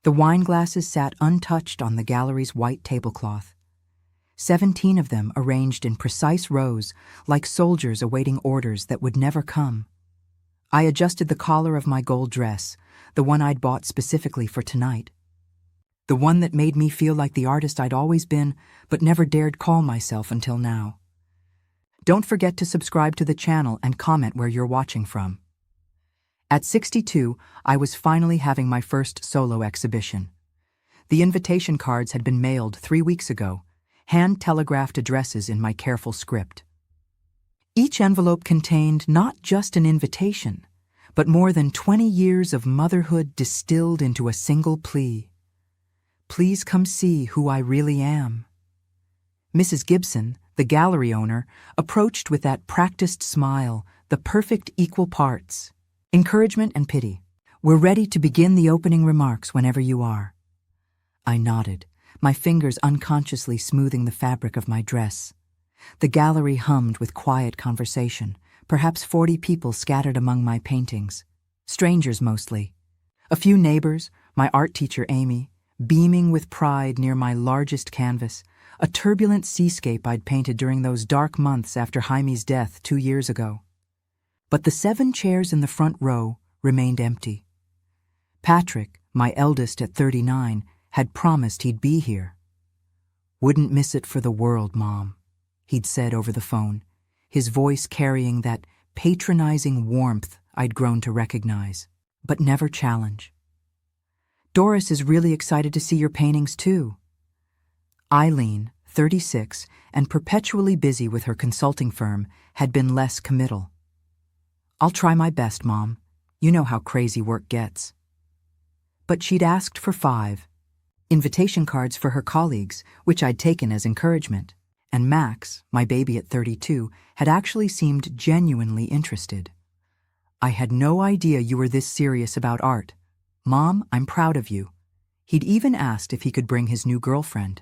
The wine glasses sat untouched on the gallery's white tablecloth. 17 of them arranged in precise rows, like soldiers awaiting orders that would never come. I adjusted the collar of my gold dress, the one I'd bought specifically for tonight. The one that made me feel like the artist I'd always been, but never dared call myself until now. Don't forget to subscribe to the channel and comment where you're watching from. At 62, I was finally having my first solo exhibition. The invitation cards had been mailed 3 weeks ago, hand-telegraphed addresses in my careful script. Each envelope contained not just an invitation, but more than 20 years of motherhood distilled into a single plea. Please come see who I really am. Mrs. Gibson, the gallery owner, approached with that practiced smile, the perfect equal parts. Encouragement and pity. We're ready to begin the opening remarks whenever you are. I nodded, my fingers unconsciously smoothing the fabric of my dress. The gallery hummed with quiet conversation, perhaps 40 people scattered among my paintings. Strangers mostly. A few neighbors, my art teacher Amy, beaming with pride near my largest canvas, a turbulent seascape I'd painted during those dark months after Jaime's death 2 years ago. But the 7 chairs in the front row remained empty. Patrick, my eldest at 39, had promised he'd be here. Wouldn't miss it for the world, Mom, he'd said over the phone, his voice carrying that patronizing warmth I'd grown to recognize, but never challenge. Doris is really excited to see your paintings too. Eileen, 36, and perpetually busy with her consulting firm, had been less committal. I'll try my best, Mom. You know how crazy work gets. But she'd asked for 5 invitation cards for her colleagues, which I'd taken as encouragement, and Max, my baby at 32, had actually seemed genuinely interested. I had no idea you were this serious about art. Mom, I'm proud of you. He'd even asked if he could bring his new girlfriend.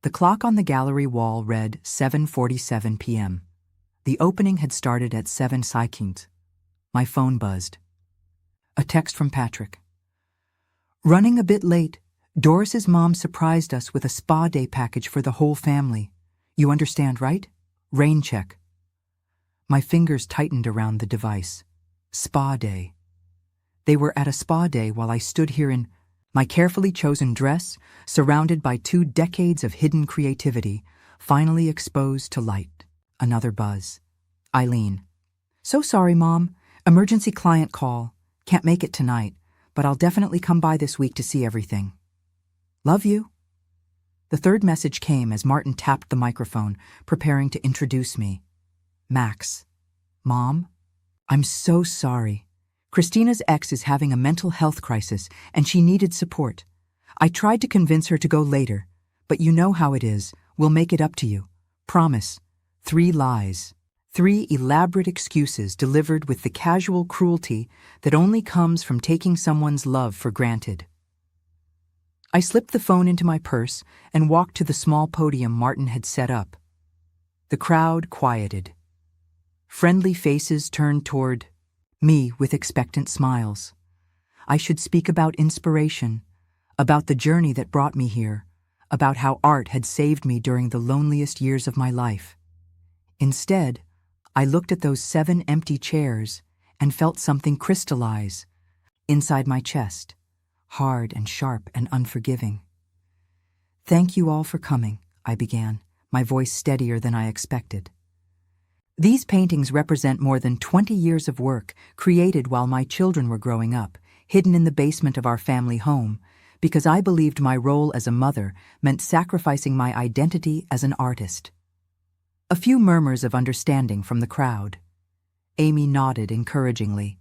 The clock on the gallery wall read 7:47 p.m. The opening had started at 7 seconds. My phone buzzed. A text from Patrick. Running a bit late, Doris's mom surprised us with a spa day package for the whole family. You understand, right? Rain check. My fingers tightened around the device. Spa day. They were at a spa day while I stood here in my carefully chosen dress, surrounded by 2 decades of hidden creativity, finally exposed to light. Another buzz. Eileen. So sorry, Mom. Emergency client call. Can't make it tonight, but I'll definitely come by this week to see everything. Love you. The third message came as Martin tapped the microphone, preparing to introduce me. Max. Mom? I'm so sorry. Christina's ex is having a mental health crisis, and she needed support. I tried to convince her to go later, but you know how it is. We'll make it up to you. Promise. 3 lies. 3 elaborate excuses delivered with the casual cruelty that only comes from taking someone's love for granted. I slipped the phone into my purse and walked to the small podium Martin had set up. The crowd quieted. Friendly faces turned toward me with expectant smiles. I should speak about inspiration, about the journey that brought me here, about how art had saved me during the loneliest years of my life. Instead, I looked at those 7 empty chairs and felt something crystallize inside my chest, hard and sharp and unforgiving. Thank you all for coming, I began, my voice steadier than I expected. These paintings represent more than 20 years of work created while my children were growing up, hidden in the basement of our family home, because I believed my role as a mother meant sacrificing my identity as an artist. A few murmurs of understanding from the crowd. Amy nodded encouragingly.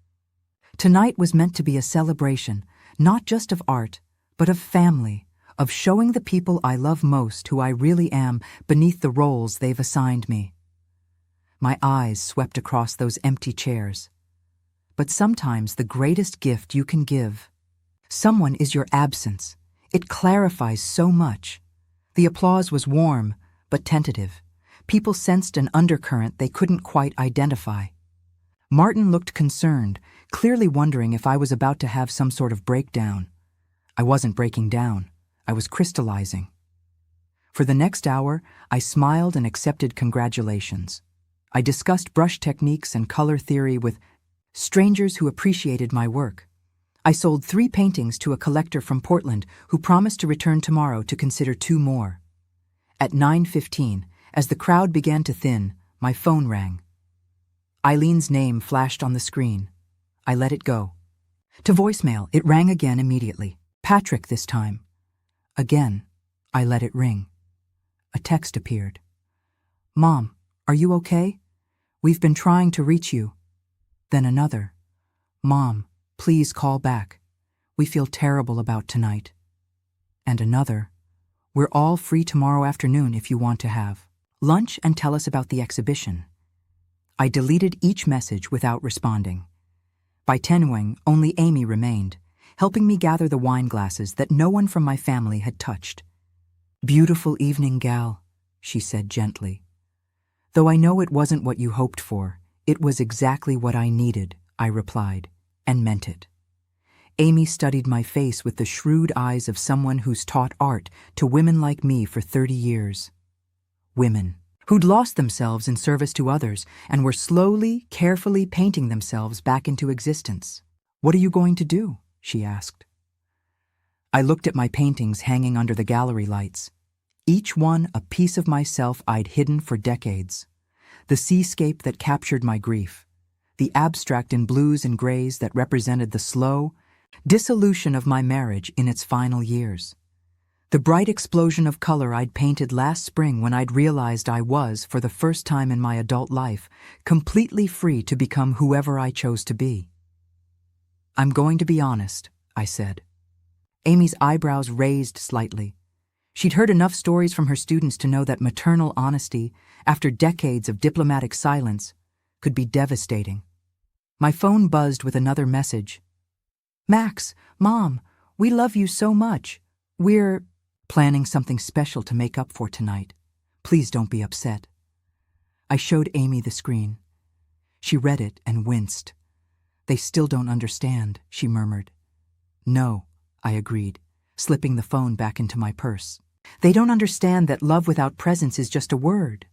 Tonight was meant to be a celebration, not just of art, but of family, of showing the people I love most who I really am beneath the roles they've assigned me. My eyes swept across those empty chairs. But sometimes the greatest gift you can give someone is your absence. It clarifies so much. The applause was warm, but tentative. People sensed an undercurrent they couldn't quite identify. Martin looked concerned, clearly wondering if I was about to have some sort of breakdown. I wasn't breaking down. I was crystallizing. For the next hour, I smiled and accepted congratulations. I discussed brush techniques and color theory with strangers who appreciated my work. I sold 3 paintings to a collector from Portland who promised to return tomorrow to consider 2 more. At 9:15, as the crowd began to thin, my phone rang. Eileen's name flashed on the screen. I let it go. To voicemail, it rang again immediately. Patrick this time. Again, I let it ring. A text appeared. Mom, are you okay? We've been trying to reach you. Then another. Mom, please call back. We feel terrible about tonight. And another. We're all free tomorrow afternoon if you want to have lunch and tell us about the exhibition. I deleted each message without responding. By Tenwing, only Amy remained, helping me gather the wine glasses that no one from my family had touched. Beautiful evening, gal, she said gently. Though I know it wasn't what you hoped for, it was exactly what I needed, I replied, and meant it. Amy studied my face with the shrewd eyes of someone who's taught art to women like me for 30 years. Women who'd lost themselves in service to others and were slowly, carefully painting themselves back into existence. What are you going to do? She asked. I looked at my paintings hanging under the gallery lights, each one a piece of myself I'd hidden for decades. The seascape that captured my grief, the abstract in blues and grays that represented the slow dissolution of my marriage in its final years. The bright explosion of color I'd painted last spring when I'd realized I was, for the first time in my adult life, completely free to become whoever I chose to be. I'm going to be honest, I said. Amy's eyebrows raised slightly. She'd heard enough stories from her students to know that maternal honesty, after decades of diplomatic silence, could be devastating. My phone buzzed with another message. Max, Mom, we love you so much. We're planning something special to make up for tonight. Please don't be upset. I showed Amy the screen. She read it and winced. They still don't understand, she murmured. No, I agreed, slipping the phone back into my purse. They don't understand that love without presence is just a word.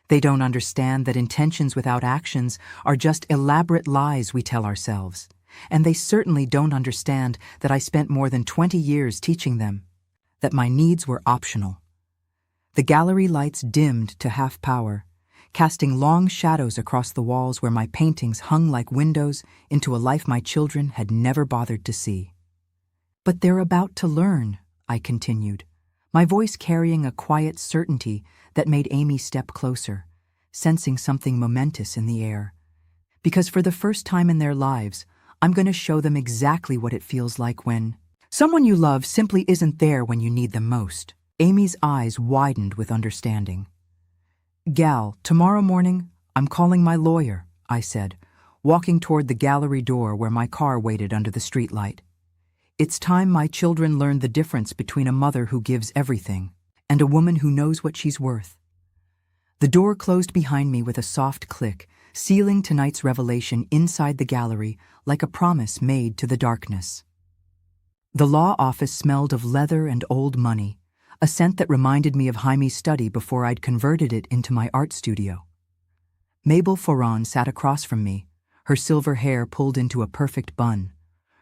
They don't understand that intentions without actions are just elaborate lies we tell ourselves. And they certainly don't understand that I spent more than 20 years teaching them that my needs were optional. The gallery lights dimmed to half power, casting long shadows across the walls where my paintings hung like windows into a life my children had never bothered to see. But they're about to learn, I continued, my voice carrying a quiet certainty that made Amy step closer, sensing something momentous in the air. Because for the first time in their lives, I'm going to show them exactly what it feels like when someone you love simply isn't there when you need them most. Amy's eyes widened with understanding. Gal, tomorrow morning, I'm calling my lawyer, I said, walking toward the gallery door where my car waited under the streetlight. It's time my children learned the difference between a mother who gives everything and a woman who knows what she's worth. The door closed behind me with a soft click, sealing tonight's revelation inside the gallery like a promise made to the darkness. The law office smelled of leather and old money, a scent that reminded me of Jaime's study before I'd converted it into my art studio. Mabel Foran sat across from me, her silver hair pulled into a perfect bun,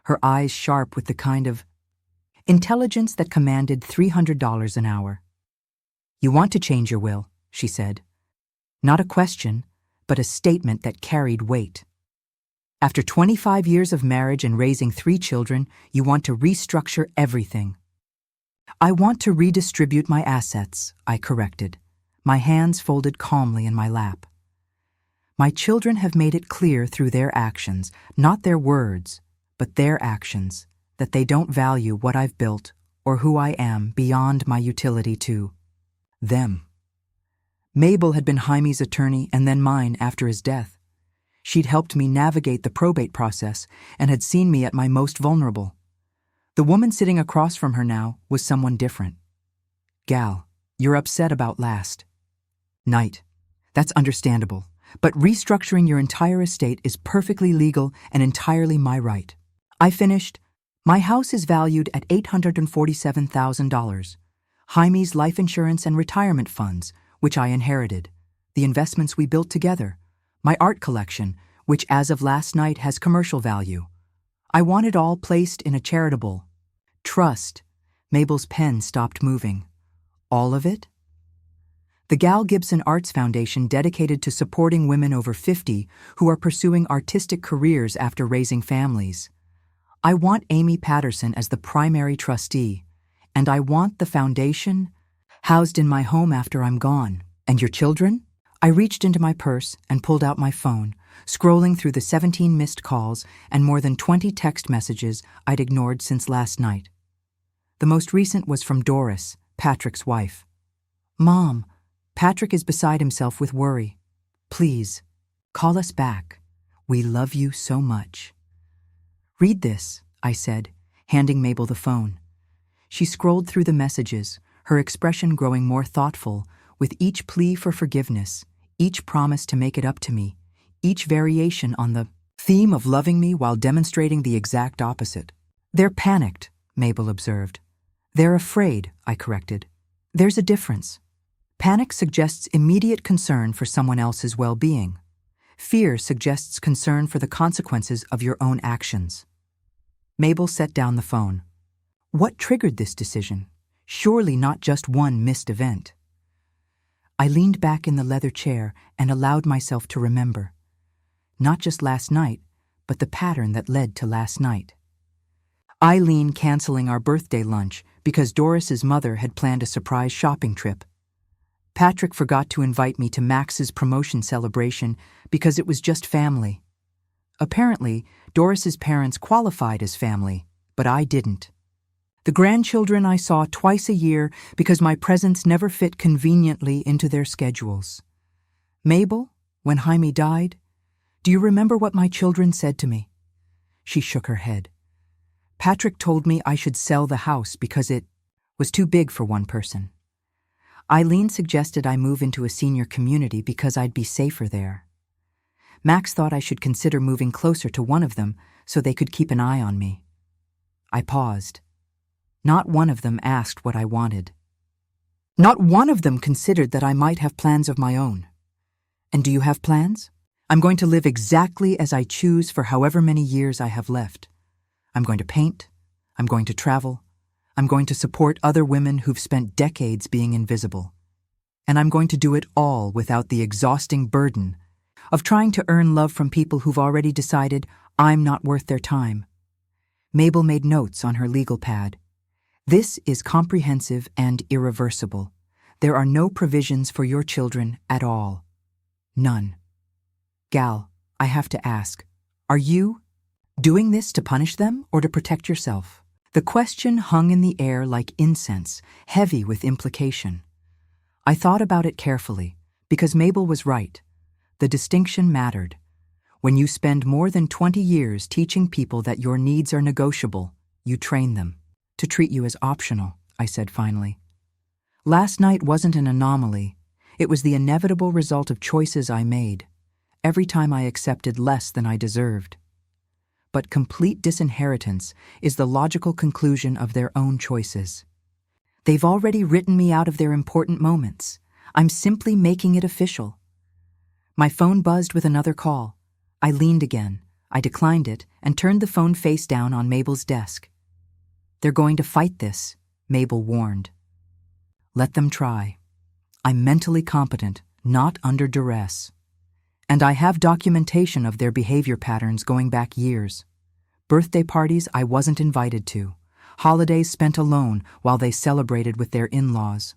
her eyes sharp with the kind of intelligence that commanded $300 an hour. You want to change your will, she said. Not a question, but a statement that carried weight. After 25 years of marriage and raising 3 children, you want to restructure everything. I want to redistribute my assets, I corrected, my hands folded calmly in my lap. My children have made it clear through their actions, not their words, but their actions, that they don't value what I've built or who I am beyond my utility to them. Mabel had been Jaime's attorney and then mine after his death. She'd helped me navigate the probate process and had seen me at my most vulnerable. The woman sitting across from her now was someone different. Gal, you're upset about last night. That's understandable, but restructuring your entire estate is perfectly legal and entirely my right. I finished My house is valued at $847,000. Jaime's life insurance and retirement funds, which I inherited. The investments we built together. My art collection, which as of last night has commercial value. I want it all placed in a charitable trust. Mabel's pen stopped moving. All of it? The Gal Gibson Arts Foundation, dedicated to supporting women over 50 who are pursuing artistic careers after raising families. I want Amy Patterson as the primary trustee, and I want the foundation housed in my home after I'm gone. And your children? I reached into my purse and pulled out my phone, scrolling through the 17 missed calls and more than 20 text messages I'd ignored since last night. The most recent was from Doris, Patrick's wife. Mom, Patrick is beside himself with worry. Please, call us back. We love you so much. Read this, I said, handing Mabel the phone. She scrolled through the messages, her expression growing more thoughtful, with each plea for forgiveness, each promise to make it up to me, each variation on the theme of loving me while demonstrating the exact opposite. They're panicked, Mabel observed. They're afraid, I corrected. There's a difference. Panic suggests immediate concern for someone else's well-being. Fear suggests concern for the consequences of your own actions. Mabel set down the phone. What triggered this decision? Surely not just one missed event. I leaned back in the leather chair and allowed myself to remember. Not just last night, but the pattern that led to last night. Eileen canceling our birthday lunch because Doris's mother had planned a surprise shopping trip. Patrick forgot to invite me to Max's promotion celebration because it was just family. Apparently, Doris's parents qualified as family, but I didn't. The grandchildren I saw twice a year because my presence never fit conveniently into their schedules. Mabel, when Jaime died, do you remember what my children said to me? She shook her head. Patrick told me I should sell the house because it was too big for one person. Eileen suggested I move into a senior community because I'd be safer there. Max thought I should consider moving closer to one of them so they could keep an eye on me. I paused. Not one of them asked what I wanted. Not one of them considered that I might have plans of my own. And do you have plans? I'm going to live exactly as I choose for however many years I have left. I'm going to paint. I'm going to travel. I'm going to support other women who've spent decades being invisible. And I'm going to do it all without the exhausting burden of trying to earn love from people who've already decided I'm not worth their time. Mabel made notes on her legal pad. This is comprehensive and irreversible. There are no provisions for your children at all. None. Gal, I have to ask, are you doing this to punish them or to protect yourself? The question hung in the air like incense, heavy with implication. I thought about it carefully, because Mabel was right. The distinction mattered. When you spend more than 20 years teaching people that your needs are negotiable, you train them to treat you as optional, I said finally. Last night wasn't an anomaly. It was the inevitable result of choices I made, every time I accepted less than I deserved. But complete disinheritance is the logical conclusion of their own choices. They've already written me out of their important moments. I'm simply making it official. My phone buzzed with another call. I leaned again. I declined it and turned the phone face down on Mabel's desk. They're going to fight this, Mabel warned. Let them try. I'm mentally competent, not under duress. And I have documentation of their behavior patterns going back years. Birthday parties I wasn't invited to. Holidays spent alone while they celebrated with their in-laws.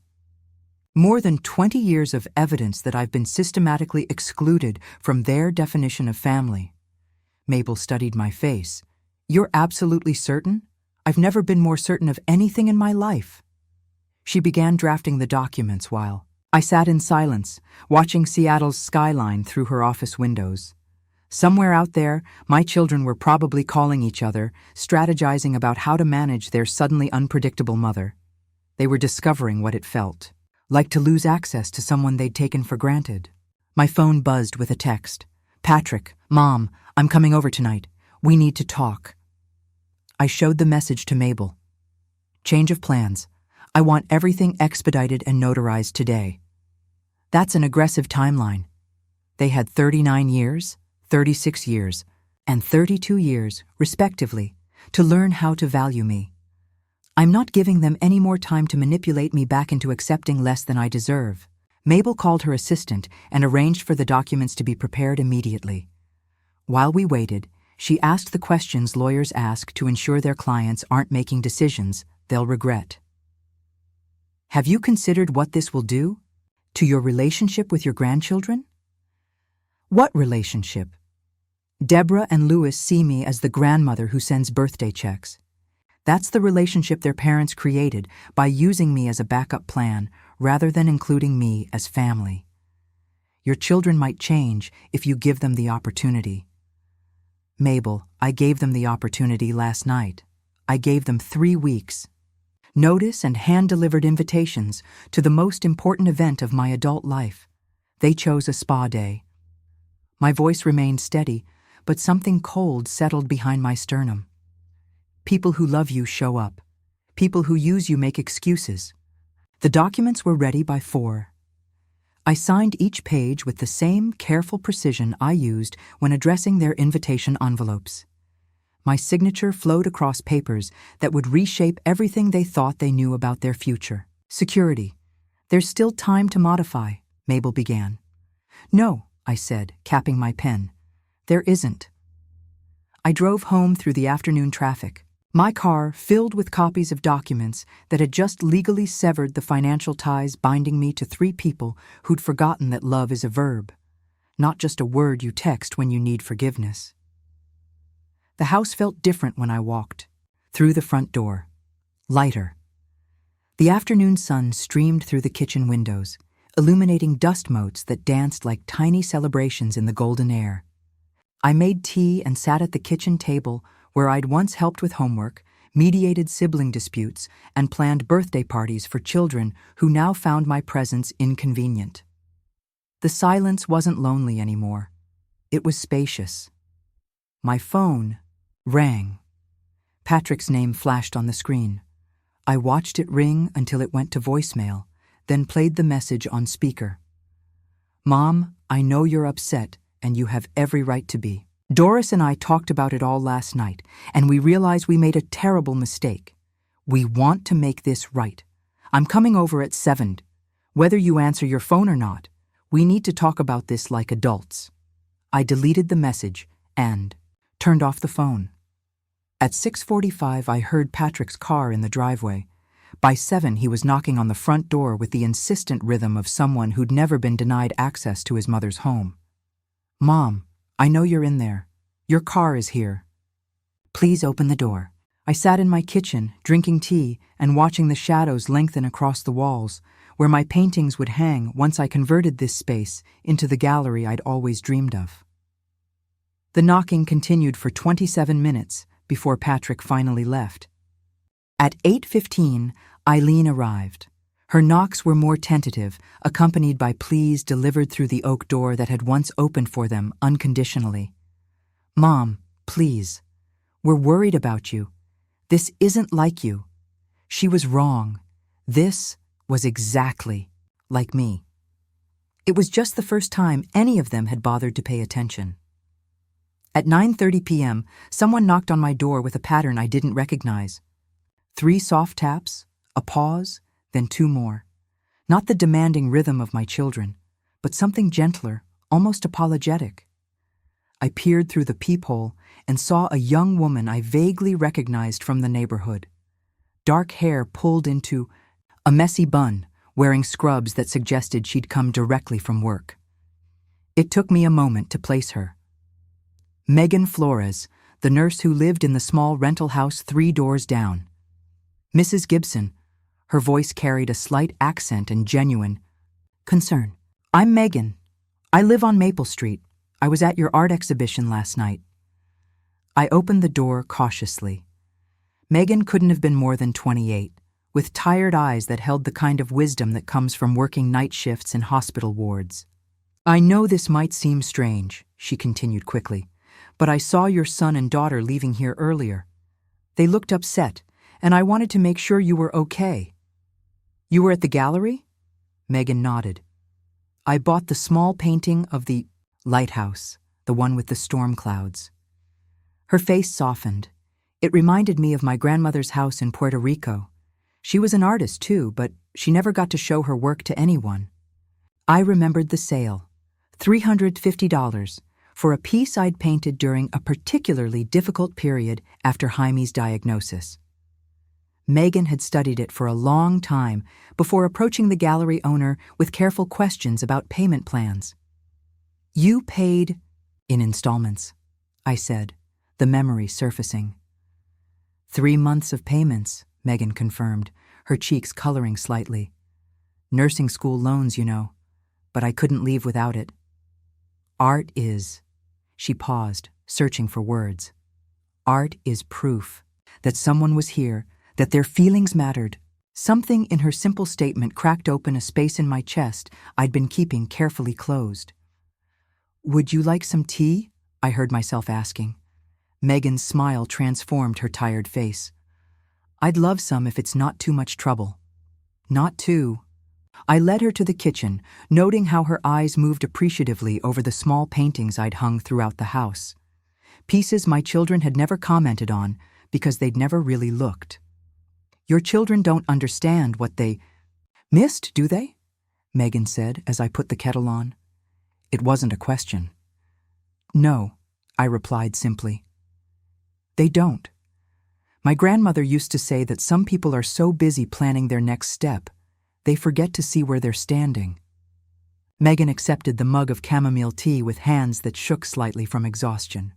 More than 20 years of evidence that I've been systematically excluded from their definition of family. Mabel studied my face. You're absolutely certain? I've never been more certain of anything in my life. She began drafting the documents while I sat in silence, watching Seattle's skyline through her office windows. Somewhere out there, my children were probably calling each other, strategizing about how to manage their suddenly unpredictable mother. They were discovering what it felt like to lose access to someone they'd taken for granted. My phone buzzed with a text. Patrick, Mom, I'm coming over tonight. We need to talk. I showed the message to Mabel. Change of plans. I want everything expedited and notarized today. That's an aggressive timeline. They had 39 years, 36 years, and 32 years, respectively, to learn how to value me. I'm not giving them any more time to manipulate me back into accepting less than I deserve. Mabel called her assistant and arranged for the documents to be prepared immediately. While we waited, she asked the questions lawyers ask to ensure their clients aren't making decisions they'll regret. Have you considered what this will do to your relationship with your grandchildren? What relationship? Deborah and Louis see me as the grandmother who sends birthday checks. That's the relationship their parents created by using me as a backup plan rather than including me as family. Your children might change if you give them the opportunity. Mabel, I gave them the opportunity last night. I gave them 3 weeks. Notice and hand-delivered invitations to the most important event of my adult life. They chose a spa day. My voice remained steady, but something cold settled behind my sternum. People who love you show up. People who use you make excuses. The documents were ready by 4. I signed each page with the same careful precision I used when addressing their invitation envelopes. My signature flowed across papers that would reshape everything they thought they knew about their future. Security. There's still time to modify, Mabel began. No, I said, capping my pen. There isn't. I drove home through the afternoon traffic, my car filled with copies of documents that had just legally severed the financial ties binding me to 3 people who'd forgotten that love is a verb, not just a word you text when you need forgiveness. The house felt different when I walked through the front door, lighter. The afternoon sun streamed through the kitchen windows, illuminating dust motes that danced like tiny celebrations in the golden air. I made tea and sat at the kitchen table where I'd once helped with homework, mediated sibling disputes, and planned birthday parties for children who now found my presence inconvenient. The silence wasn't lonely anymore. It was spacious. My phone rang. Patrick's name flashed on the screen. I watched it ring until it went to voicemail, then played the message on speaker. Mom, I know you're upset, and you have every right to be. Doris and I talked about it all last night, and we realized we made a terrible mistake. We want to make this right. I'm coming over at 7. Whether you answer your phone or not, we need to talk about this like adults. I deleted the message and turned off the phone. At 6:45, I heard Patrick's car in the driveway. By 7, he was knocking on the front door with the insistent rhythm of someone who'd never been denied access to his mother's home. Mom, I know you're in there. Your car is here. Please open the door. I sat in my kitchen, drinking tea and watching the shadows lengthen across the walls, where my paintings would hang once I converted this space into the gallery I'd always dreamed of. The knocking continued for 27 minutes before Patrick finally left. At 8:15, Eileen arrived. Her knocks were more tentative, accompanied by pleas delivered through the oak door that had once opened for them unconditionally. Mom, please. We're worried about you. This isn't like you. She was wrong. This was exactly like me. It was just the first time any of them had bothered to pay attention. At 9:30 p.m., someone knocked on my door with a pattern I didn't recognize. 3 soft taps, a pause, then 2 more. Not the demanding rhythm of my children, but something gentler, almost apologetic. I peered through the peephole and saw a young woman I vaguely recognized from the neighborhood. Dark hair pulled into a messy bun, wearing scrubs that suggested she'd come directly from work. It took me a moment to place her. Megan Flores, the nurse who lived in the small rental house 3 doors down. Mrs. Gibson. Her voice carried a slight accent and genuine concern. I'm Megan. I live on Maple Street. I was at your art exhibition last night. I opened the door cautiously. Megan couldn't have been more than 28, with tired eyes that held the kind of wisdom that comes from working night shifts in hospital wards. I know this might seem strange, she continued quickly, but I saw your son and daughter leaving here earlier. They looked upset, and I wanted to make sure you were okay. You were at the gallery? Megan nodded. I bought the small painting of the lighthouse, the one with the storm clouds. Her face softened. It reminded me of my grandmother's house in Puerto Rico. She was an artist too, but she never got to show her work to anyone. I remembered the sale, $350, for a piece I'd painted during a particularly difficult period after Jaime's diagnosis. Megan had studied it for a long time before approaching the gallery owner with careful questions about payment plans. You paid in installments, I said, the memory surfacing. 3 months of payments, Megan confirmed, her cheeks coloring slightly. Nursing school loans, you know, but I couldn't leave without it. Art is, she paused, searching for words. Art is proof that someone was here, that their feelings mattered. Something in her simple statement cracked open a space in my chest I'd been keeping carefully closed. Would you like some tea? I heard myself asking. Megan's smile transformed her tired face. I'd love some if it's not too much trouble. Not too. I led her to the kitchen, noting how her eyes moved appreciatively over the small paintings I'd hung throughout the house. Pieces my children had never commented on because they'd never really looked. Your children don't understand what they missed, do they? Megan said as I put the kettle on. It wasn't a question. No, I replied simply. They don't. My grandmother used to say that some people are so busy planning their next step, they forget to see where they're standing. Megan accepted the mug of chamomile tea with hands that shook slightly from exhaustion.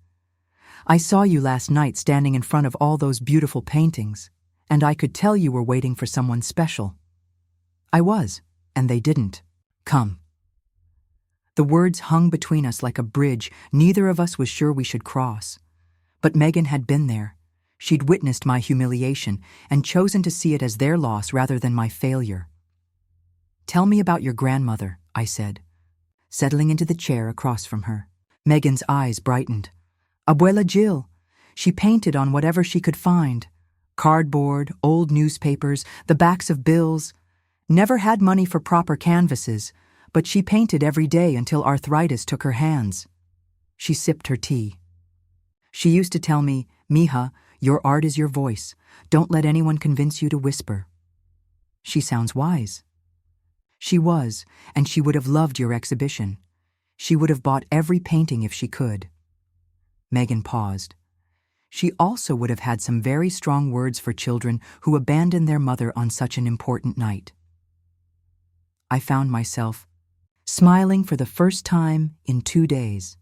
I saw you last night standing in front of all those beautiful paintings, and I could tell you were waiting for someone special. I was, and they didn't. Come. The words hung between us like a bridge neither of us was sure we should cross. But Megan had been there. She'd witnessed my humiliation and chosen to see it as their loss rather than my failure. Tell me about your grandmother, I said, settling into the chair across from her. Megan's eyes brightened. Abuela Jill. She painted on whatever she could find. Cardboard, old newspapers, the backs of bills. Never had money for proper canvases, but she painted every day until arthritis took her hands. She sipped her tea. She used to tell me, Mija, your art is your voice. Don't let anyone convince you to whisper. She sounds wise. She was, and she would have loved your exhibition. She would have bought every painting if she could. Megan paused. She also would have had some very strong words for children who abandon their mother on such an important night. I found myself smiling for the first time in 2 days.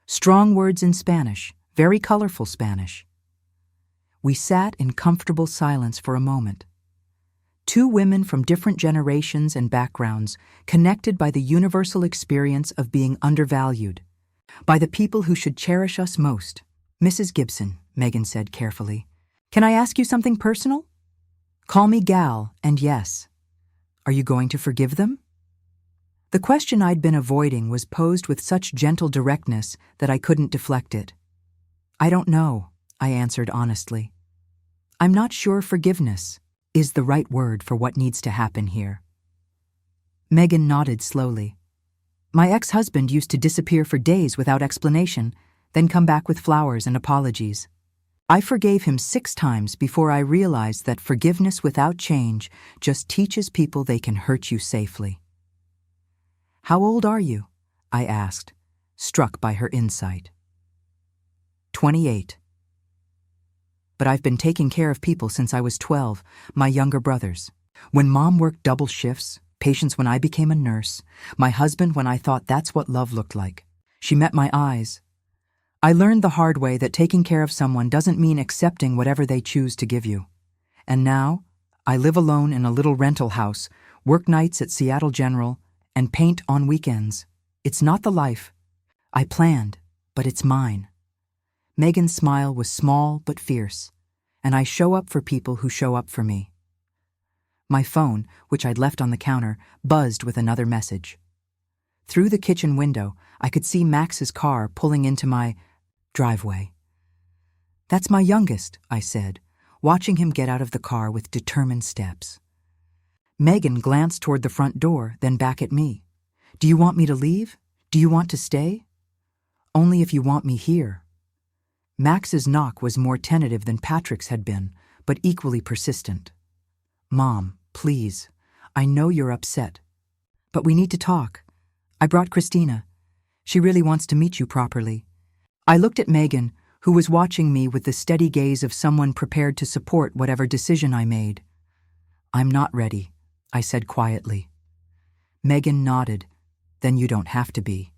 Strong words in Spanish, very colorful Spanish. We sat in comfortable silence for a moment. 2 women from different generations and backgrounds, connected by the universal experience of being undervalued, by the people who should cherish us most. Mrs. Gibson, Megan said carefully, can I ask you something personal? Call me Gal, and yes. Are you going to forgive them? The question I'd been avoiding was posed with such gentle directness that I couldn't deflect it. I don't know, I answered honestly. I'm not sure forgiveness is the right word for what needs to happen here. Megan nodded slowly. My ex-husband used to disappear for days without explanation, then come back with flowers and apologies. I forgave him 6 times before I realized that forgiveness without change just teaches people they can hurt you safely. How old are you? I asked, struck by her insight. 28. But I've been taking care of people since I was 12, my younger brothers. When Mom worked double shifts, Patience when I became a nurse, my husband when I thought that's what love looked like. She met my eyes. I learned the hard way that taking care of someone doesn't mean accepting whatever they choose to give you. And now, I live alone in a little rental house, work nights at Seattle General, and paint on weekends. It's not the life I planned, but it's mine. Megan's smile was small but fierce, and I show up for people who show up for me. My phone, which I'd left on the counter, buzzed with another message. Through the kitchen window, I could see Max's car pulling into my driveway. That's my youngest, I said, watching him get out of the car with determined steps. Megan glanced toward the front door, then back at me. "Do you want me to leave? Do you want to stay?" "Only if you want me here." Max's knock was more tentative than Patrick's had been, but equally persistent. "Mom, please. I know you're upset. But we need to talk. I brought Christina. She really wants to meet you properly." I looked at Megan, who was watching me with the steady gaze of someone prepared to support whatever decision I made. "I'm not ready," I said quietly. Megan nodded. "Then you don't have to be."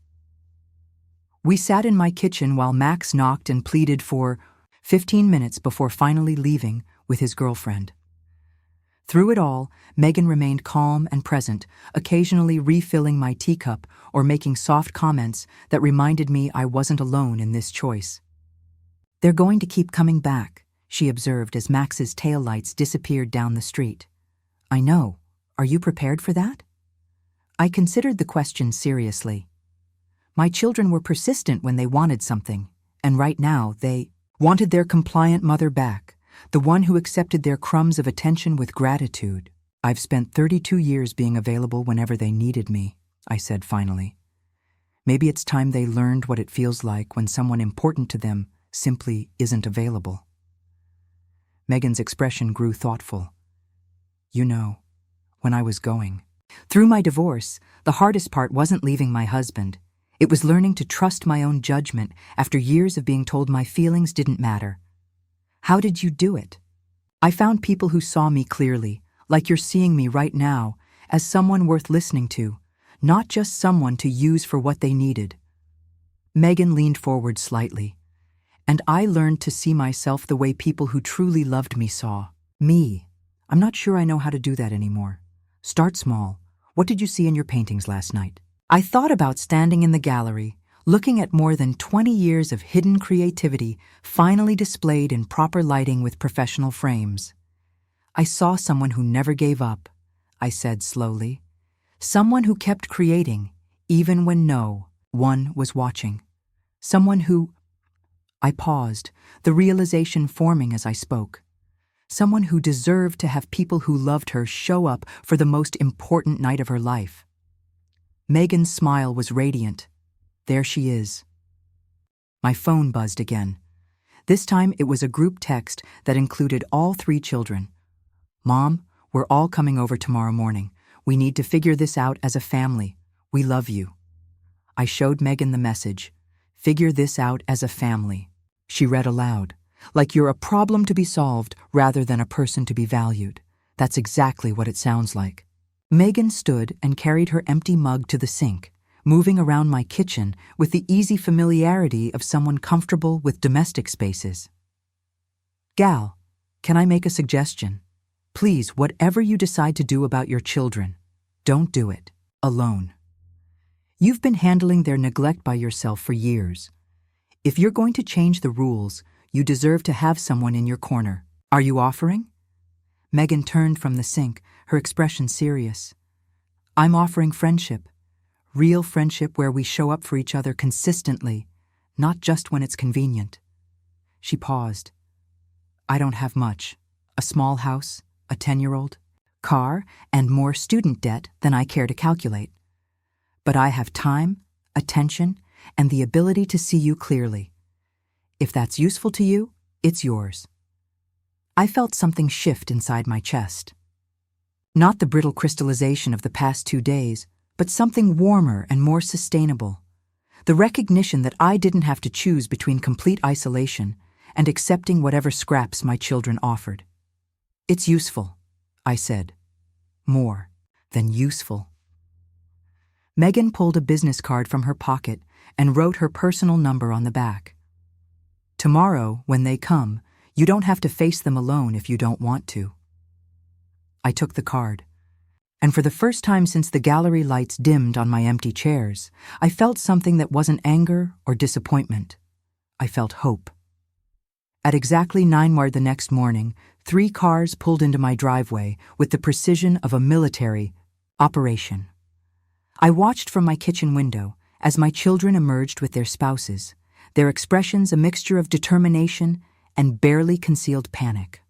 We sat in my kitchen while Max knocked and pleaded for 15 minutes before finally leaving with his girlfriend. Through it all, Megan remained calm and present, occasionally refilling my teacup or making soft comments that reminded me I wasn't alone in this choice. "They're going to keep coming back," she observed as Max's taillights disappeared down the street. "I know. Are you prepared for that?" I considered the question seriously. My children were persistent when they wanted something, and right now they wanted their compliant mother back, the one who accepted their crumbs of attention with gratitude. "I've spent 32 years being available whenever they needed me," I said finally. "Maybe it's time they learned what it feels like when someone important to them simply isn't available." Megan's expression grew thoughtful. "You know, when I was going through my divorce, the hardest part wasn't leaving my husband. It was learning to trust my own judgment after years of being told my feelings didn't matter." "How did you do it?" "I found people who saw me clearly, like you're seeing me right now, as someone worth listening to, not just someone to use for what they needed." Megan leaned forward slightly. "And I learned to see myself the way people who truly loved me saw me. I'm not sure I know how to do that anymore. Start small. What did you see in your paintings last night?" I thought about standing in the gallery, looking at more than 20 years of hidden creativity finally displayed in proper lighting with professional frames. "I saw someone who never gave up," I said slowly. "Someone who kept creating, even when no one was watching. Someone who—" I paused, the realization forming as I spoke. Someone who deserved to have people who loved her show up for the most important night of her life. Megan's smile was radiant. "There she is." My phone buzzed again. This time it was a group text that included all 3 children. "Mom, we're all coming over tomorrow morning. We need to figure this out as a family. We love you." I showed Megan the message. "Figure this out as a family." She read aloud. "Like you're a problem to be solved rather than a person to be valued. That's exactly what it sounds like." Megan stood and carried her empty mug to the sink, moving around my kitchen with the easy familiarity of someone comfortable with domestic spaces. "Gal, can I make a suggestion? Please, whatever you decide to do about your children, don't do it alone. You've been handling their neglect by yourself for years. If you're going to change the rules, you deserve to have someone in your corner. Are you offering?" Megan turned from the sink, her expression serious. "I'm offering friendship. Real friendship where we show up for each other consistently, not just when it's convenient." She paused. "I don't have much. A small house, a 10-year-old, car, and more student debt than I care to calculate. But I have time, attention, and the ability to see you clearly. If that's useful to you, it's yours." I felt something shift inside my chest. Not the brittle crystallization of the past 2 days, but something warmer and more sustainable. The recognition that I didn't have to choose between complete isolation and accepting whatever scraps my children offered. "It's useful," I said. "More than useful." Megan pulled a business card from her pocket and wrote her personal number on the back. "Tomorrow, when they come, you don't have to face them alone if you don't want to." I took the card, and for the first time since the gallery lights dimmed on my empty chairs, I felt something that wasn't anger or disappointment. I felt hope. At exactly 9 the next morning, 3 cars pulled into my driveway with the precision of a military operation. I watched from my kitchen window as my children emerged with their spouses, their expressions a mixture of determination and barely concealed panic.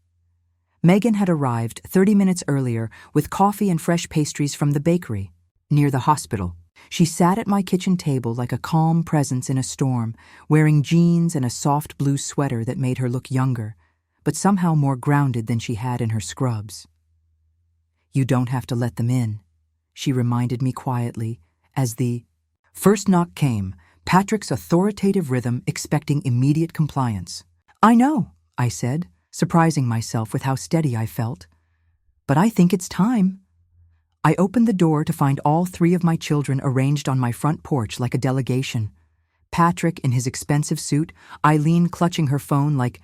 Megan had arrived 30 minutes earlier with coffee and fresh pastries from the bakery, near the hospital. She sat at my kitchen table like a calm presence in a storm, wearing jeans and a soft blue sweater that made her look younger, but somehow more grounded than she had in her scrubs. "You don't have to let them in," she reminded me quietly, as the first knock came, Patrick's authoritative rhythm expecting immediate compliance. "I know," I said, surprising myself with how steady I felt. "But I think it's time." I opened the door to find all 3 of my children arranged on my front porch like a delegation. Patrick in his expensive suit, Eileen clutching her phone like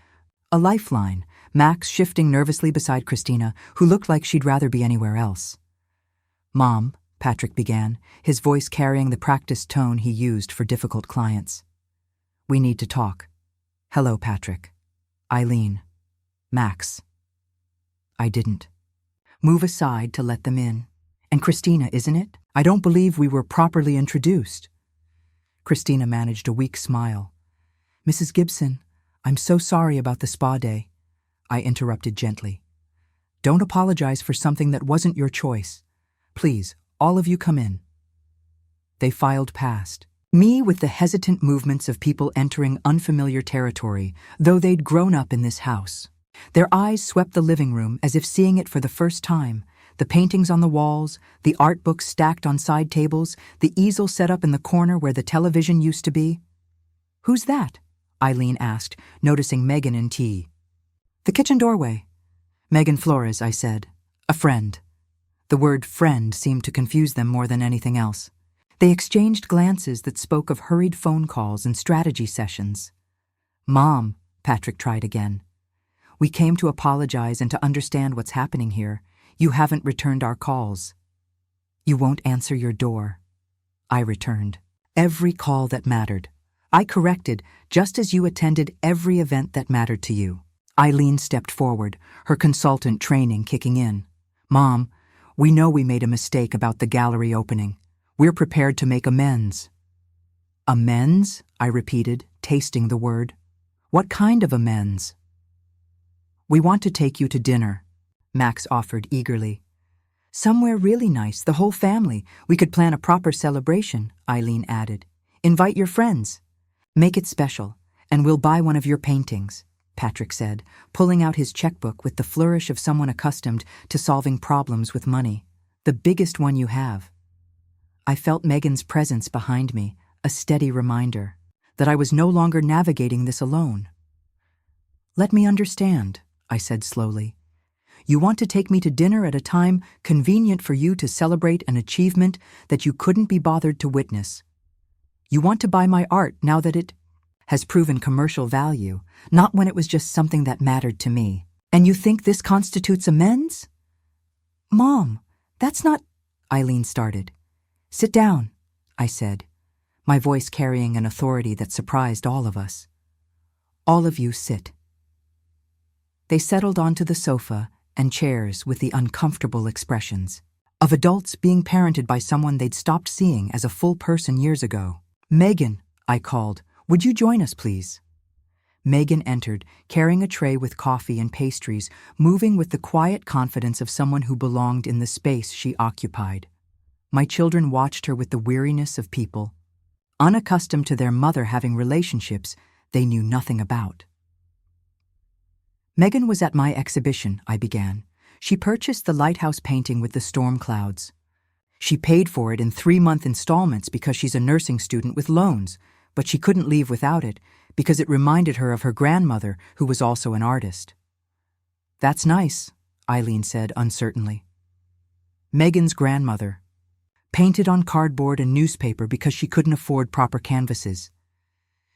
a lifeline, Max shifting nervously beside Christina, who looked like she'd rather be anywhere else. "Mom," Patrick began, his voice carrying the practiced tone he used for difficult clients. "We need to talk." "Hello, Patrick." "Eileen." "Max." I didn't. "Move aside to let them in. And Christina, isn't it? I don't believe we were properly introduced." Christina managed a weak smile. "Mrs. Gibson, I'm so sorry about the spa day," I interrupted gently. "Don't apologize for something that wasn't your choice. Please, all of you come in." They filed past, me with the hesitant movements of people entering unfamiliar territory, though they'd grown up in this house. Their eyes swept the living room as if seeing it for the first time, the paintings on the walls, the art books stacked on side tables, the easel set up in the corner where the television used to be. "Who's that?" Eileen asked, noticing Megan in tea. "The kitchen doorway." "Megan Flores," I said. "A friend." The word friend seemed to confuse them more than anything else. They exchanged glances that spoke of hurried phone calls and strategy sessions. "Mom," Patrick tried again. "We came to apologize and to understand what's happening here. You haven't returned our calls." "You won't answer your door." I returned. Every call that mattered. I corrected, just as you attended every event that mattered to you. Eileen stepped forward, her consultant training kicking in. "Mom, we know we made a mistake about the gallery opening. We're prepared to make amends." "Amends?" I repeated, tasting the word. "What kind of amends?" "We want to take you to dinner," Max offered eagerly. "Somewhere really nice, the whole family. We could plan a proper celebration," Eileen added. "Invite your friends. Make it special, and we'll buy one of your paintings," Patrick said, pulling out his checkbook with the flourish of someone accustomed to solving problems with money. "The biggest one you have." I felt Megan's presence behind me, a steady reminder that I was no longer navigating this alone. "Let me understand," I said slowly. "You want to take me to dinner at a time convenient for you to celebrate an achievement that you couldn't be bothered to witness. You want to buy my art now that it has proven commercial value, not when it was just something that mattered to me. And you think this constitutes amends?" "Mom, that's not—" Eileen started. "Sit down," I said, my voice carrying an authority that surprised all of us. "All of you sit." They settled onto the sofa and chairs with the uncomfortable expressions of adults being parented by someone they'd stopped seeing as a full person years ago. "Megan," I called, "would you join us, please?" Megan entered, carrying a tray with coffee and pastries, moving with the quiet confidence of someone who belonged in the space she occupied. My children watched her with the weariness of people, unaccustomed to their mother having relationships they knew nothing about. "Megan was at my exhibition," I began. "She purchased the lighthouse painting with the storm clouds. She paid for it in 3-month installments because she's a nursing student with loans, but she couldn't leave without it because it reminded her of her grandmother, who was also an artist." "That's nice," Eileen said uncertainly. "Megan's grandmother. Painted on cardboard and newspaper because she couldn't afford proper canvases.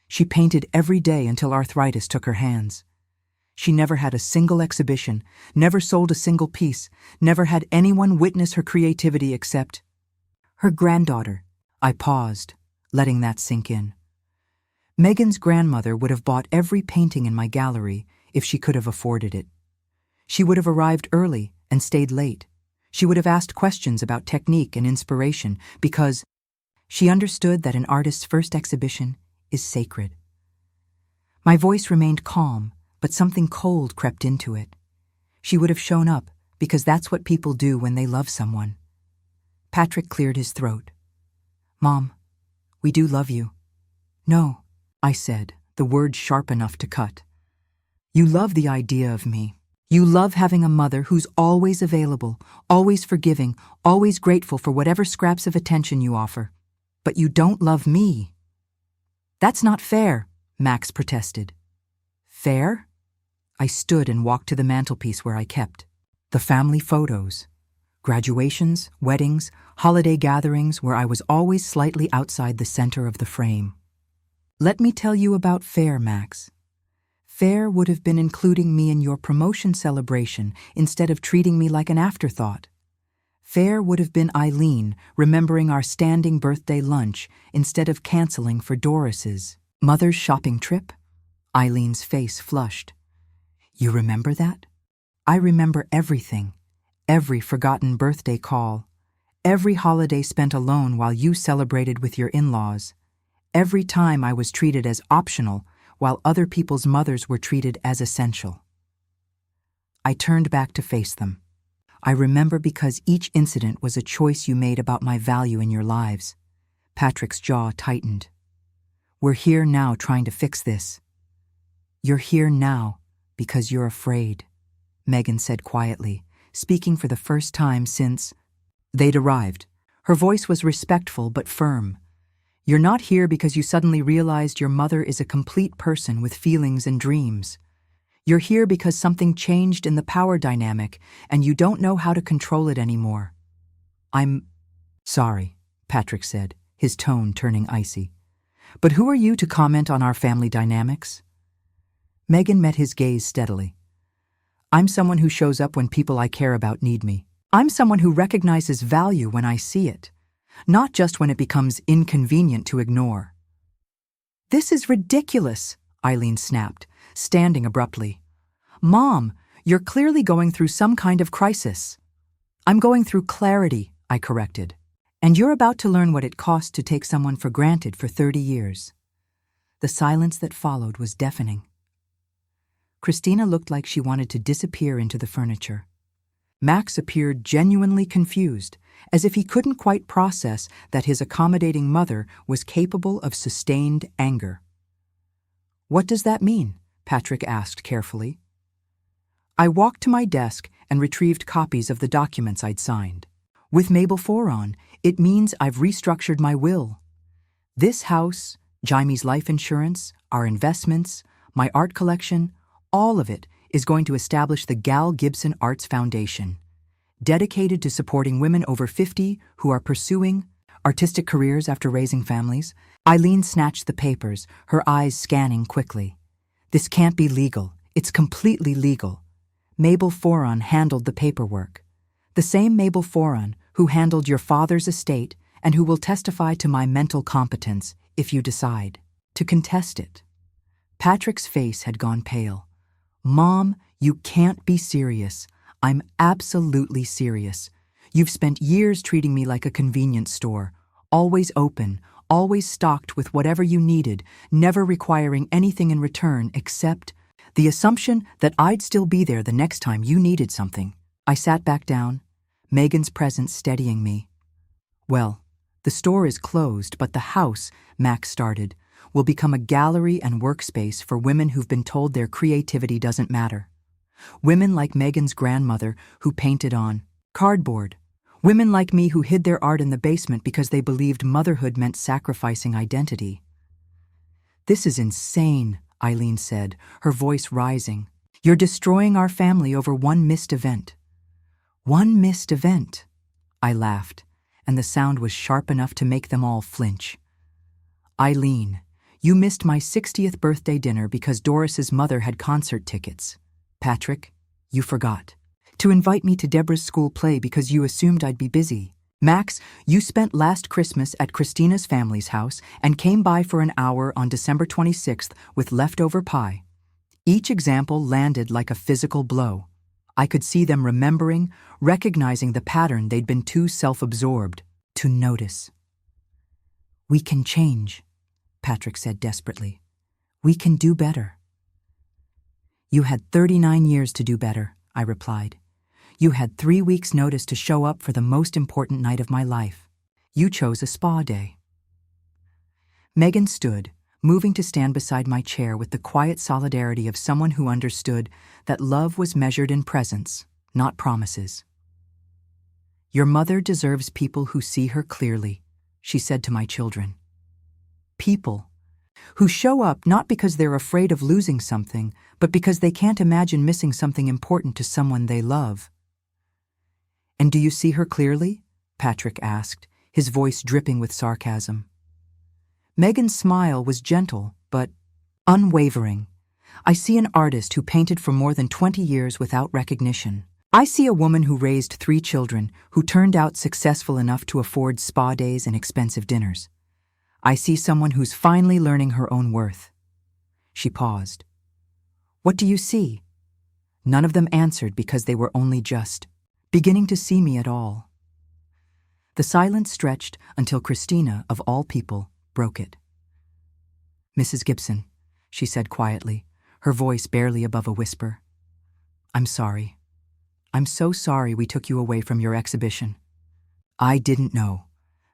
She painted every day until arthritis took her hands. She never had a single exhibition, never sold a single piece, never had anyone witness her creativity except her granddaughter." I paused, letting that sink in. Megan's grandmother would have bought every painting in my gallery if she could have afforded it. She would have arrived early and stayed late. She would have asked questions about technique and inspiration because she understood that an artist's first exhibition is sacred. My voice remained calm, but something cold crept into it. She would have shown up, because that's what people do when they love someone. Patrick cleared his throat. Mom, we do love you. No, I said, the word sharp enough to cut. You love the idea of me. You love having a mother who's always available, always forgiving, always grateful for whatever scraps of attention you offer. But you don't love me. That's not fair, Max protested. Fair? I stood and walked to the mantelpiece where I kept the family photos. Graduations, weddings, holiday gatherings where I was always slightly outside the center of the frame. Let me tell you about fair, Max. Fair would have been including me in your promotion celebration instead of treating me like an afterthought. Fair would have been Eileen remembering our standing birthday lunch instead of canceling for Doris's mother's shopping trip. Eileen's face flushed. You remember that? I remember everything. Every forgotten birthday call. Every holiday spent alone while you celebrated with your in-laws. Every time I was treated as optional while other people's mothers were treated as essential. I turned back to face them. I remember because each incident was a choice you made about my value in your lives. Patrick's jaw tightened. We're here now trying to fix this. You're here now because you're afraid, Megan said quietly, speaking for the first time since they'd arrived. Her voice was respectful but firm. You're not here because you suddenly realized your mother is a complete person with feelings and dreams. You're here because something changed in the power dynamic and you don't know how to control it anymore. I'm sorry, Patrick said, his tone turning icy. But who are you to comment on our family dynamics? Megan met his gaze steadily. I'm someone who shows up when people I care about need me. I'm someone who recognizes value when I see it, not just when it becomes inconvenient to ignore. This is ridiculous, Eileen snapped, standing abruptly. Mom, you're clearly going through some kind of crisis. I'm going through clarity, I corrected. And you're about to learn what it cost to take someone for granted for 30 years. The silence that followed was deafening. Christina looked like she wanted to disappear into the furniture. Max appeared genuinely confused, as if he couldn't quite process that his accommodating mother was capable of sustained anger. What does that mean? Patrick asked carefully. I walked to my desk and retrieved copies of the documents I'd signed. With Mabel Foron, it means I've restructured my will. This house, Jaime's life insurance, our investments, my art collection, all of it is going to establish the Gal Gibson Arts Foundation, dedicated to supporting women over 50 who are pursuing artistic careers after raising families. Eileen snatched the papers, her eyes scanning quickly. This can't be legal. It's completely legal. Mabel Foron handled the paperwork. The same Mabel Foron who handled your father's estate and who will testify to my mental competence if you decide to contest it. Patrick's face had gone pale. Mom, you can't be serious. I'm absolutely serious. You've spent years treating me like a convenience store, always open, always stocked with whatever you needed, never requiring anything in return except the assumption that I'd still be there the next time you needed something. I sat back down, Megan's presence steadying me. Well, the store is closed, but the house, Max started, will become a gallery and workspace for women who've been told their creativity doesn't matter. Women like Megan's grandmother who painted on cardboard. Women like me who hid their art in the basement because they believed motherhood meant sacrificing identity. This is insane, Eileen said, her voice rising. You're destroying our family over one missed event. One missed event, I laughed, and the sound was sharp enough to make them all flinch. Eileen, you missed my 60th birthday dinner because Doris's mother had concert tickets. Patrick, you forgot to invite me to Deborah's school play because you assumed I'd be busy. Max, you spent last Christmas at Christina's family's house and came by for an hour on December 26th with leftover pie. Each example landed like a physical blow. I could see them remembering, recognizing the pattern they'd been too self-absorbed to notice. We can change, Patrick said desperately. We can do better. You had 39 years to do better, I replied. You had 3 weeks' notice to show up for the most important night of my life. You chose a spa day. Megan stood, moving to stand beside my chair with the quiet solidarity of someone who understood that love was measured in presence, not promises. Your mother deserves people who see her clearly, she said to my children. People who show up not because they're afraid of losing something, but because they can't imagine missing something important to someone they love. And do you see her clearly? Patrick asked, his voice dripping with sarcasm. Megan's smile was gentle, but unwavering. I see an artist who painted for more than 20 years without recognition. I see a woman who raised 3 children, who turned out successful enough to afford spa days and expensive dinners. I see someone who's finally learning her own worth. She paused. What do you see? None of them answered because they were only just beginning to see me at all. The silence stretched until Christina, of all people, broke it. Mrs. Gibson, she said quietly, her voice barely above a whisper. I'm sorry. I'm so sorry we took you away from your exhibition. I didn't know.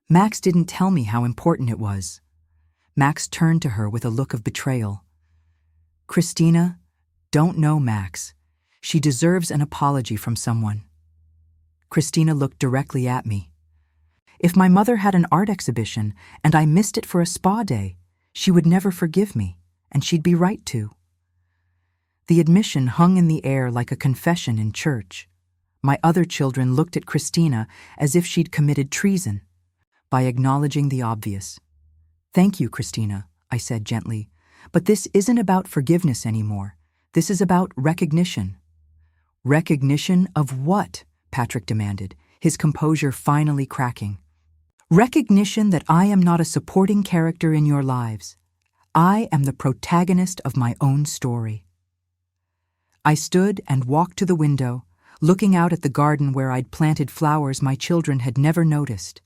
Max didn't tell me how important it was. Max turned to her with a look of betrayal. Christina, don't know Max. She deserves an apology from someone. Christina looked directly at me. If my mother had an art exhibition and I missed it for a spa day, she would never forgive me, and she'd be right to. The admission hung in the air like a confession in church. My other children looked at Christina as if she'd committed treason by acknowledging the obvious. Thank you, Christina, I said gently, but this isn't about forgiveness anymore. This is about recognition. Recognition of what? Patrick demanded, his composure finally cracking. Recognition that I am not a supporting character in your lives. I am the protagonist of my own story. I stood and walked to the window, looking out at the garden where I'd planted flowers my children had never noticed.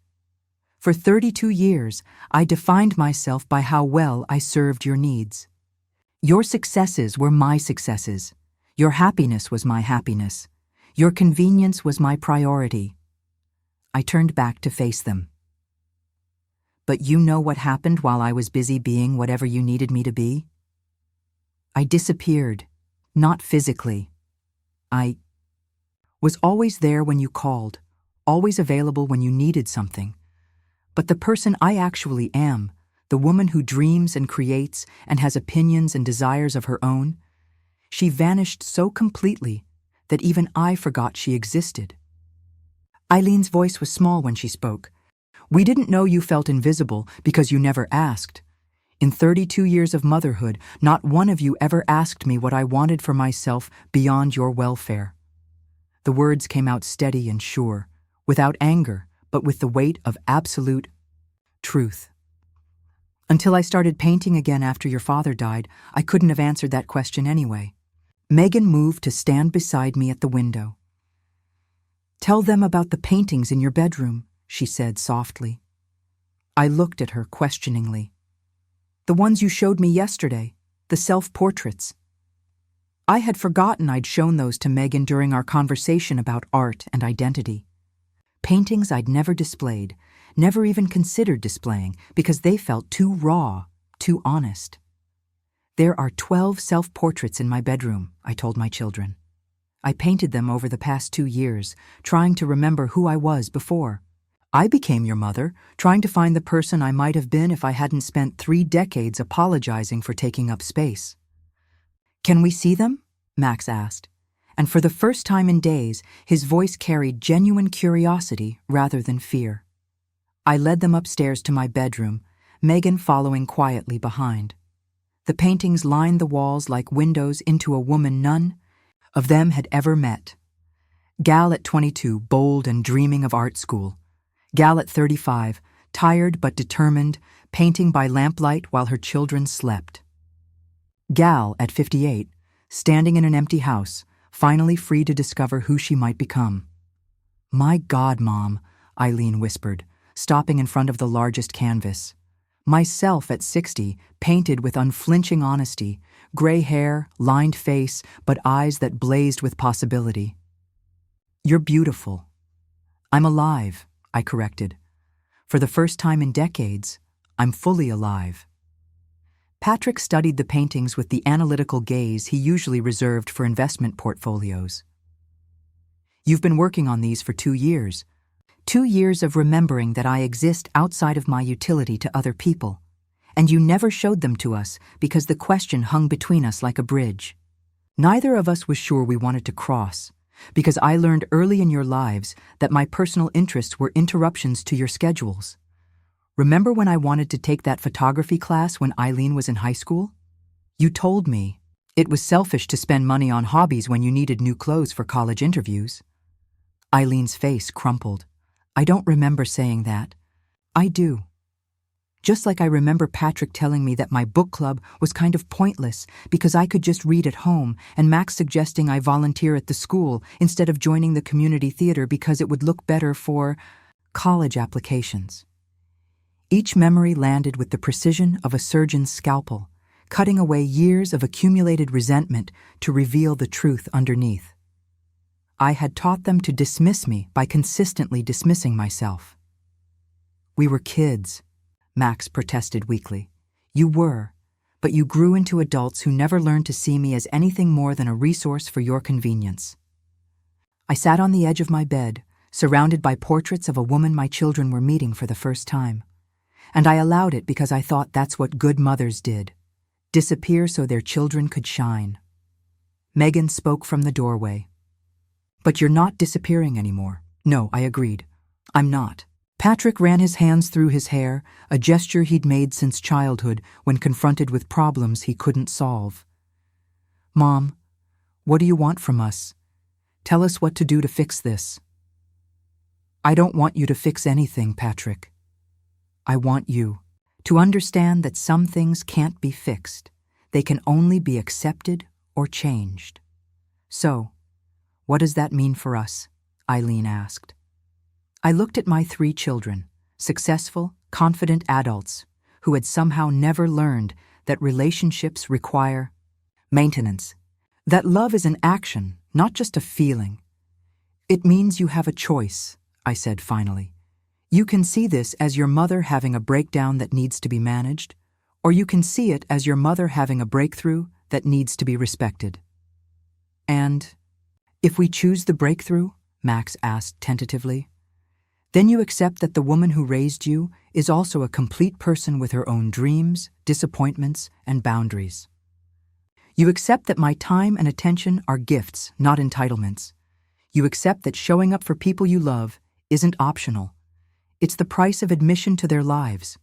For 32 years, I defined myself by how well I served your needs. Your successes were my successes. Your happiness was my happiness. Your convenience was my priority. I turned back to face them. But you know what happened while I was busy being whatever you needed me to be? I disappeared, not physically. I was always there when you called, always available when you needed something. But the person I actually am, the woman who dreams and creates and has opinions and desires of her own, she vanished so completely that even I forgot she existed. Eileen's voice was small when she spoke. We didn't know you felt invisible because you never asked. In 32 years of motherhood, not one of you ever asked me what I wanted for myself beyond your welfare. The words came out steady and sure, without anger, but with the weight of absolute truth. Until I started painting again after your father died, I couldn't have answered that question anyway. Megan moved to stand beside me at the window. Tell them about the paintings in your bedroom, she said softly. I looked at her questioningly. The ones you showed me yesterday, the self-portraits. I had forgotten I'd shown those to Megan during our conversation about art and identity. Paintings I'd never displayed, never even considered displaying because they felt too raw, too honest. There are 12 self-portraits in my bedroom, I told my children. I painted them over the past 2 years, trying to remember who I was before. I became your mother, trying to find the person I might have been if I hadn't spent 3 decades apologizing for taking up space. Can we see them? Max asked, and for the first time in days, his voice carried genuine curiosity rather than fear. I led them upstairs to my bedroom, Megan following quietly behind. The paintings lined the walls like windows into a woman none of them had ever met. Gal at 22, bold and dreaming of art school. Gal at 35, tired but determined, painting by lamplight while her children slept. Gal at 58, standing in an empty house, finally free to discover who she might become. My God, Mom, Eileen whispered, stopping in front of the largest canvas. Myself at 60, painted with unflinching honesty, gray hair, lined face, but eyes that blazed with possibility. "You're beautiful." "I'm alive," I corrected. "For the first time in decades, I'm fully alive." Patrick studied the paintings with the analytical gaze he usually reserved for investment portfolios. "You've been working on these for 2 years. 2 years of remembering that I exist outside of my utility to other people. And you never showed them to us because the question hung between us like a bridge. Neither of us was sure we wanted to cross, because I learned early in your lives that my personal interests were interruptions to your schedules. Remember when I wanted to take that photography class when Eileen was in high school? You told me it was selfish to spend money on hobbies when you needed new clothes for college interviews." Eileen's face crumpled. "I don't remember saying that." "I do. Just like I remember Patrick telling me that my book club was kind of pointless because I could just read at home, and Max suggesting I volunteer at the school instead of joining the community theater because it would look better for college applications." Each memory landed with the precision of a surgeon's scalpel, cutting away years of accumulated resentment to reveal the truth underneath. I had taught them to dismiss me by consistently dismissing myself. "We were kids," Max protested weakly. "You were, but you grew into adults who never learned to see me as anything more than a resource for your convenience." I sat on the edge of my bed, surrounded by portraits of a woman my children were meeting for the first time. And I allowed it because I thought that's what good mothers did, disappear so their children could shine. Megan spoke from the doorway. "But you're not disappearing anymore." "No," I agreed. "I'm not." Patrick ran his hands through his hair, a gesture he'd made since childhood when confronted with problems he couldn't solve. "Mom, what do you want from us? Tell us what to do to fix this." "I don't want you to fix anything, Patrick. I want you to understand that some things can't be fixed. They can only be accepted or changed." "So, what does that mean for us?" Eileen asked. I looked at my 3 children, successful, confident adults who had somehow never learned that relationships require maintenance, that love is an action, not just a feeling. "It means you have a choice," I said finally. "You can see this as your mother having a breakdown that needs to be managed, or you can see it as your mother having a breakthrough that needs to be respected." "And if we choose the breakthrough," Max asked tentatively, "then you accept that the woman who raised you is also a complete person with her own dreams, disappointments, and boundaries. You accept that my time and attention are gifts, not entitlements. You accept that showing up for people you love isn't optional. It's the price of admission to their lives."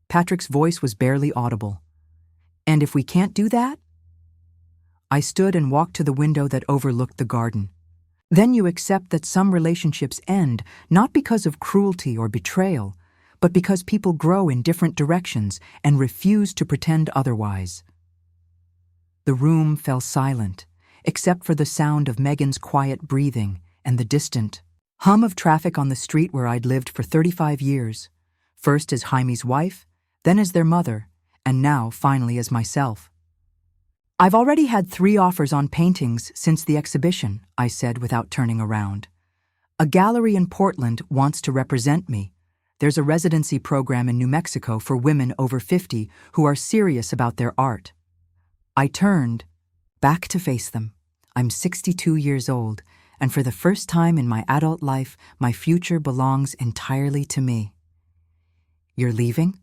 Patrick's voice was barely audible. "And if we can't do that?" I stood and walked to the window that overlooked the garden. "Then you accept that some relationships end not because of cruelty or betrayal, but because people grow in different directions and refuse to pretend otherwise." The room fell silent, except for the sound of Megan's quiet breathing and the distant hum of traffic on the street where I'd lived for 35 years, first as Jaime's wife, then as their mother, and now finally as myself. "I've already had 3 offers on paintings since the exhibition," I said without turning around. "A gallery in Portland wants to represent me. There's a residency program in New Mexico for women over 50 who are serious about their art." I turned back to face them. I'm 62 years old, and for the first time in my adult life, my future belongs entirely to me. "You're leaving?"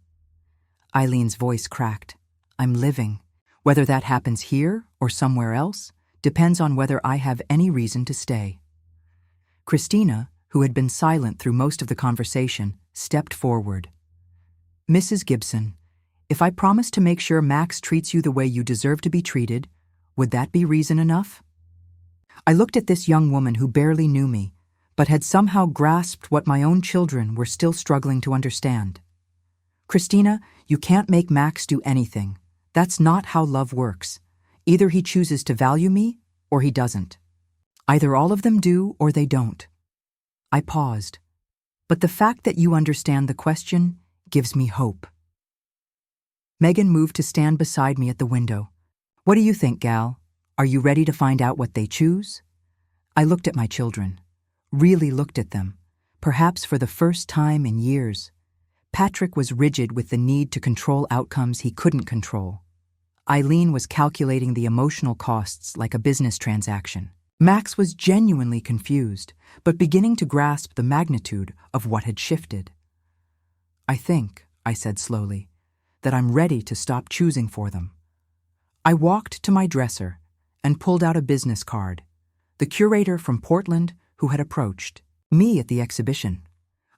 Eileen's voice cracked. "I'm living. Whether that happens here or somewhere else depends on whether I have any reason to stay." Christina, who had been silent through most of the conversation, stepped forward. "Mrs. Gibson, if I promise to make sure Max treats you the way you deserve to be treated, would that be reason enough?" I looked at this young woman who barely knew me, but had somehow grasped what my own children were still struggling to understand. "Christina, you can't make Max do anything. That's not how love works. Either he chooses to value me, or he doesn't. Either all of them do, or they don't." I paused. "But the fact that you understand the question gives me hope." Megan moved to stand beside me at the window. What do you think, gal? Are you ready to find out what they choose? I looked at my children. Really looked at them. Perhaps for the first time in years. Patrick was rigid with the need to control outcomes he couldn't control. Eileen was calculating the emotional costs like a business transaction. Max was genuinely confused, but beginning to grasp the magnitude of what had shifted. I think, I said slowly, that I'm ready to stop choosing for them. I walked to my dresser and pulled out a business card. The curator from Portland who had approached me at the exhibition.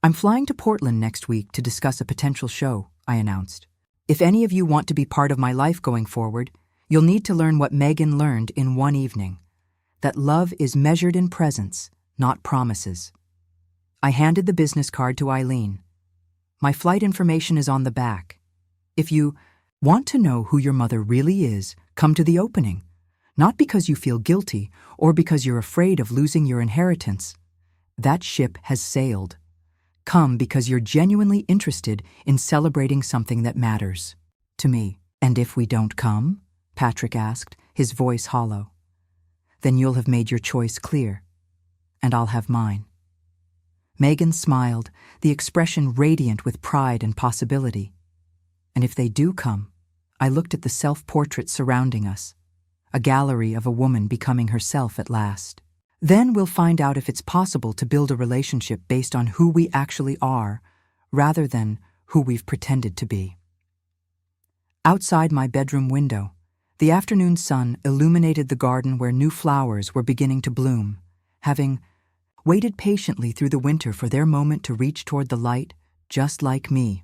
I'm flying to Portland next week to discuss a potential show, I announced. If any of you want to be part of my life going forward, you'll need to learn what Megan learned in one evening. That love is measured in presence, not promises. I handed the business card to Eileen. My flight information is on the back. If you want to know who your mother really is, come to the opening. Not because you feel guilty or because you're afraid of losing your inheritance. That ship has sailed. Come because you're genuinely interested in celebrating something that matters to me. And if we don't come? Patrick asked, his voice hollow. Then you'll have made your choice clear, and I'll have mine. Megan smiled, the expression radiant with pride and possibility. And if they do come, I looked at the self-portrait surrounding us, a gallery of a woman becoming herself at last. Then we'll find out if it's possible to build a relationship based on who we actually are, rather than who we've pretended to be. Outside my bedroom window, the afternoon sun illuminated the garden where new flowers were beginning to bloom, having waited patiently through the winter for their moment to reach toward the light, just like me.